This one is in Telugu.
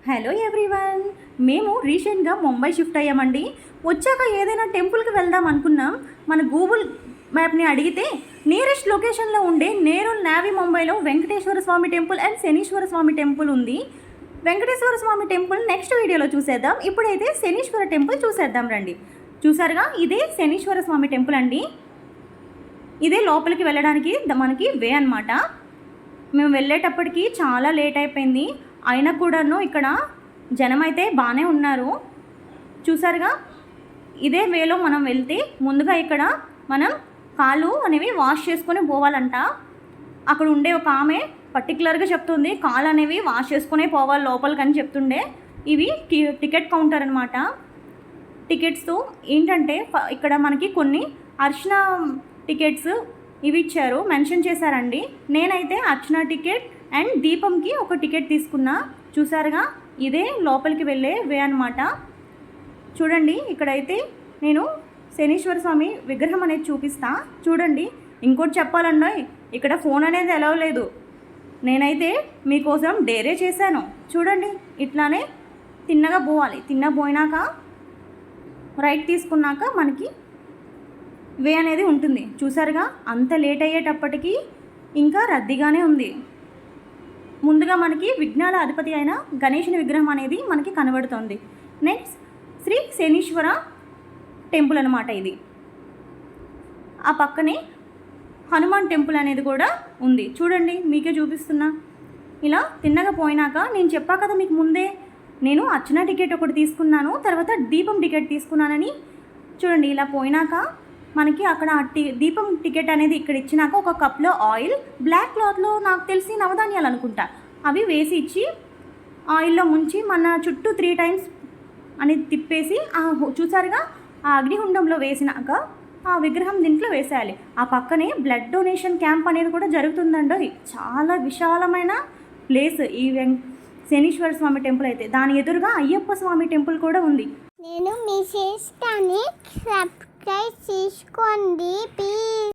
హలో ఎవ్రీవన్, మేము రీసెంట్గా ముంబై షిఫ్ట్ అయ్యామండి. వచ్చాక ఏదైనా టెంపుల్కి వెళ్దాం అనుకున్నాం. మన గూగుల్ మ్యాప్ని అడిగితే నియరెస్ట్ లొకేషన్లో ఉండే నేరూల్ నావీ ముంబైలో Venkateswara Swamy temple and Shanishwara Swamy temple ఉంది. వెంకటేశ్వర స్వామి టెంపుల్ నెక్స్ట్ వీడియోలో చూసేద్దాం. ఇప్పుడైతే శనీశ్వర టెంపుల్ చూసేద్దాం రండి. చూసారుగా, ఇదే శనీశ్వర స్వామి టెంపుల్ అండి. ఇదే లోపలికి వెళ్ళడానికి మనకి వే అన్నమాట. మేము వెళ్ళేటప్పటికి చాలా లేట్ అయిపోయింది. అయినా కూడాను ఇక్కడ జనం అయితే బాగానే ఉన్నారు. చూసారుగా, ఇదే వేలో మనం వెళ్తే ముందుగా ఇక్కడ మనం కాళ్ళు అనేవి వాష్ చేసుకొని పోవాలంట. అక్కడ ఉండే ఒక ఆమె పర్టికులర్గా చెప్తుంది, కాళ్ళు అనేవి వాష్ చేసుకునే పోవాలి లోపలికి అని చెప్తుండే. ఇవి టికెట్ కౌంటర్ అనమాట. టికెట్స్ ఏంటంటే ఇక్కడ మనకి కొన్ని అర్చన టికెట్స్ ఇవి ఇచ్చారు, మెన్షన్ చేశారండి. నేనైతే అర్చన టికెట్ అండ్ దీపంకి ఒక టికెట్ తీసుకున్నా. చూసారుగా, ఇదే లోపలికి వెళ్ళే వే అనమాట. చూడండి, ఇక్కడైతే నేను శనీశ్వర స్వామి విగ్రహం అనేది చూపిస్తా. చూడండి, ఇంకోటి చెప్పాలండి, ఇక్కడ ఫోన్ అనేది అలౌ లేదు. నేనైతే మీకోసం డేరే చేశాను. చూడండి, ఇట్లానే తిన్నగా పోవాలి. పోయినాక రైట్ తీసుకున్నాక మనకి వే అనేది ఉంటుంది. చూసారుగా, అంత లేట్ అయ్యేటప్పటికి ఇంకా రద్దీగానే ఉంది. ముందుగా మనకి విఘ్నాల అధిపతి అయిన గణేశుని విగ్రహం అనేది మనకి కనబడుతుంది. నెక్స్ట్ శ్రీ శనీశ్వర టెంపుల్ అనమాట ఇది. ఆ పక్కనే హనుమాన్ టెంపుల్ అనేది కూడా ఉంది. చూడండి, మీకే చూపిస్తున్నా. ఇలా తిన్నగా పోయినాక నేను చెప్పా కదా మీకు ముందే, నేను అర్చన టికెట్ ఒకటి తీసుకున్నాను, తర్వాత దీపం టికెట్ తీసుకున్నానని. చూడండి, ఇలా పోయినాక మనకి అక్కడ దీపం టికెట్ అనేది ఇక్కడ ఇచ్చినాక ఒక కప్లో ఆయిల్, బ్లాక్ క్లాత్లో నాకు తెలిసి నవధాన్యాలు అనుకుంటా, అవి వేసి ఇచ్చి ఆయిల్లో ముంచి మన చుట్టూ 3 times అనేది తిప్పేసి చూసారుగా, ఆ అగ్నిగుండంలో వేసినాక ఆ విగ్రహం దీంట్లో వేసేయాలి. ఆ పక్కనే బ్లడ్ డొనేషన్ క్యాంప్ అనేది కూడా జరుగుతుందండి. చాలా విశాలమైన ప్లేస్ ఈ శనీశ్వర స్వామి టెంపుల్ అయితే. దాని ఎదురుగా అయ్యప్ప స్వామి టెంపుల్ కూడా ఉంది. నేను మీ చేస్తాను, సబ్స్క్రైబ్ చేసుకోండి ప్లీజ్.